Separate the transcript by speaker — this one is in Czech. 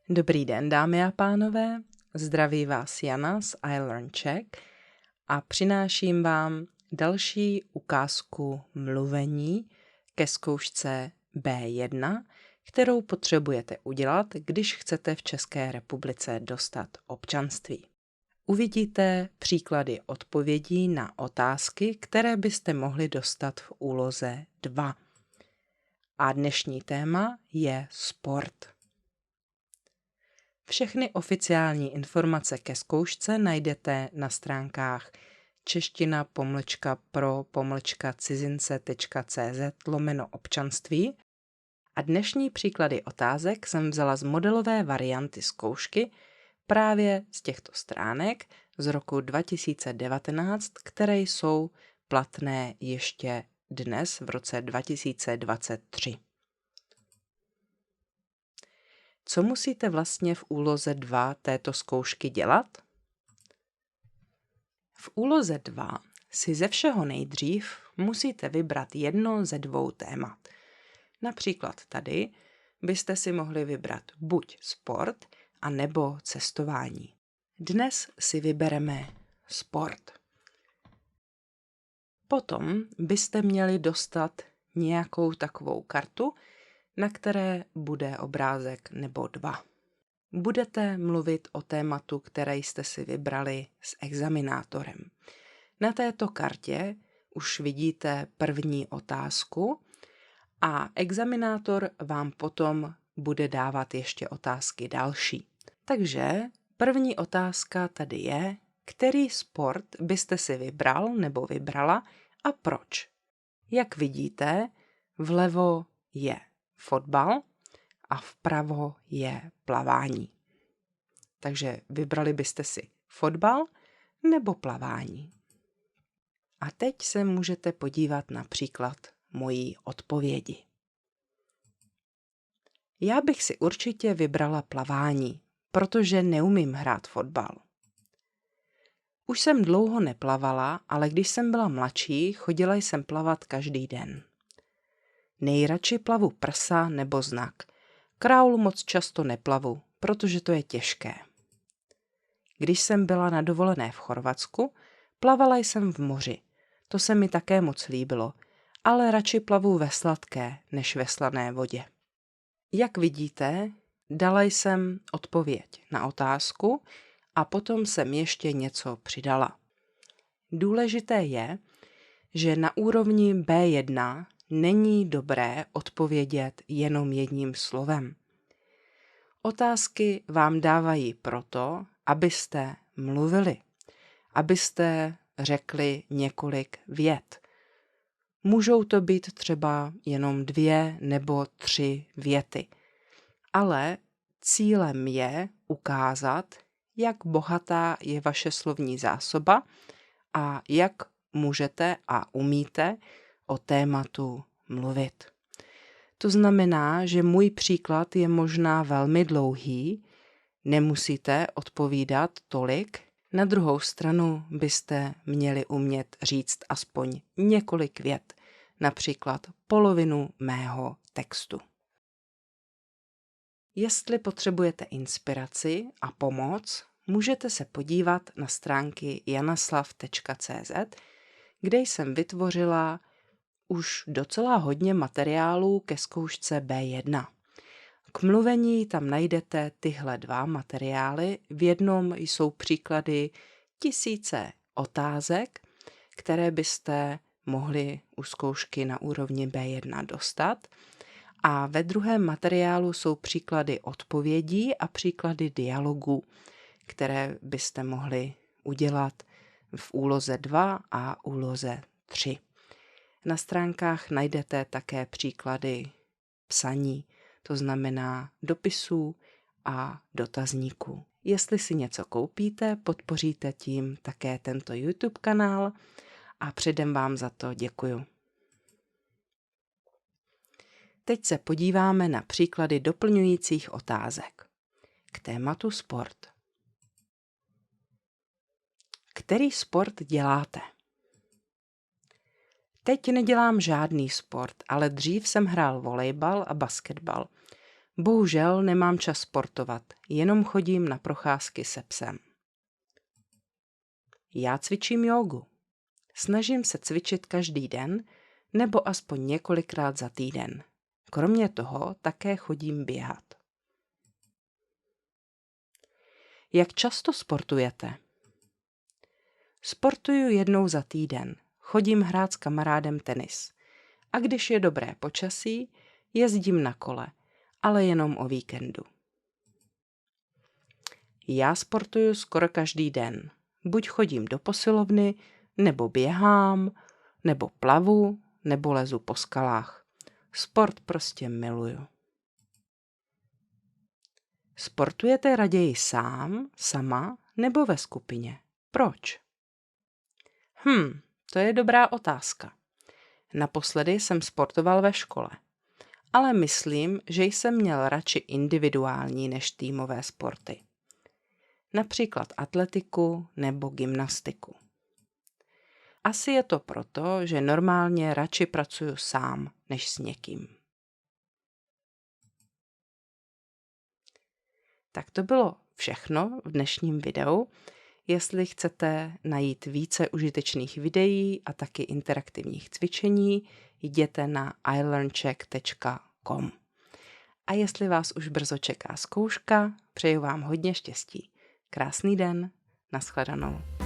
Speaker 1: Dobrý den, dámy a pánové, zdraví vás Jana z iLearn Czech a přináším vám další ukázku mluvení ke zkoušce B1, kterou potřebujete udělat, když chcete v České republice dostat občanství. Uvidíte příklady odpovědí na otázky, které byste mohli dostat v úloze 2. A dnešní téma je sport. Všechny oficiální informace ke zkoušce najdete na stránkách čeština-pro-cizince.cz/občanství a dnešní příklady otázek jsem vzala z modelové varianty zkoušky právě z těchto stránek z roku 2019, které jsou platné ještě dnes v roce 2023. Co musíte vlastně v úloze 2 této zkoušky dělat? V úloze 2 si ze všeho nejdřív musíte vybrat jedno ze 2 témat. Například tady byste si mohli vybrat buď sport, a nebo cestování. Dnes si vybereme sport. Potom byste měli dostat nějakou takovou kartu, na které bude obrázek nebo 2. Budete mluvit o tématu, které jste si vybrali s examinátorem. Na této kartě už vidíte první otázku a examinátor vám potom bude dávat ještě otázky další. Takže první otázka tady je, který sport byste si vybral nebo vybrala a proč. Jak vidíte, vlevo je fotbal a vpravo je plavání. Takže vybrali byste si fotbal nebo plavání. A teď se můžete podívat na příklad mojí odpovědi. Já bych si určitě vybrala plavání, protože neumím hrát fotbal. Už jsem dlouho neplavala, ale když jsem byla mladší, chodila jsem plavat každý den. Nejradši plavu prsa nebo znak. Kraul moc často neplavu, protože to je těžké. Když jsem byla na dovolené v Chorvatsku, plavala jsem v moři. To se mi také moc líbilo, ale radši plavu ve sladké než ve slané vodě. Jak vidíte, dala jsem odpověď na otázku a potom jsem ještě něco přidala. Důležité je, že na úrovni B1 není dobré odpovědět jenom jedním slovem. Otázky vám dávají proto, abyste mluvili, abyste řekli několik vět. Můžou to být třeba jenom 2 nebo 3 věty, ale cílem je ukázat, jak bohatá je vaše slovní zásoba a jak můžete a umíte o tématu mluvit. To znamená, že můj příklad je možná velmi dlouhý, nemusíte odpovídat tolik, na druhou stranu byste měli umět říct aspoň několik vět, například polovinu mého textu. Jestli potřebujete inspiraci a pomoc, můžete se podívat na stránky janaslav.cz, kde jsem vytvořila už docela hodně materiálů ke zkoušce B1. K mluvení tam najdete tyhle 2 materiály. V jednom jsou příklady 1000 otázek, které byste mohli u zkoušky na úrovni B1 dostat. A ve druhém materiálu jsou příklady odpovědí a příklady dialogů, které byste mohli udělat v úloze 2 a úloze 3. Na stránkách najdete také příklady psaní, to znamená dopisů a dotazníků. Jestli si něco koupíte, podpoříte tím také tento YouTube kanál a předem vám za to děkuju. Teď se podíváme na příklady doplňujících otázek. K tématu sport. Který sport děláte? Teď nedělám žádný sport, ale dřív jsem hrál volejbal a basketbal. Bohužel nemám čas sportovat, jenom chodím na procházky se psem. Já cvičím jógu. Snažím se cvičit každý den nebo aspoň několikrát za týden. Kromě toho také chodím běhat. Jak často sportujete? Sportuju jednou za týden. Chodím hrát s kamarádem tenis. A když je dobré počasí, jezdím na kole, ale jenom o víkendu. Já sportuju skoro každý den. Buď chodím do posilovny, nebo běhám, nebo plavu, nebo lezu po skalách. Sport prostě miluju. Sportujete raději sám, sama nebo ve skupině? Proč? To je dobrá otázka. Naposledy jsem sportoval ve škole, ale myslím, že jsem měl radši individuální než týmové sporty. Například atletiku nebo gymnastiku. Asi je to proto, že normálně radši pracuju sám než s někým. Tak to bylo všechno v dnešním videu. Jestli chcete najít více užitečných videí a taky interaktivních cvičení, jděte na ilearncheck.com. A jestli vás už brzo čeká zkouška, přeju vám hodně štěstí. Krásný den, nashledanou.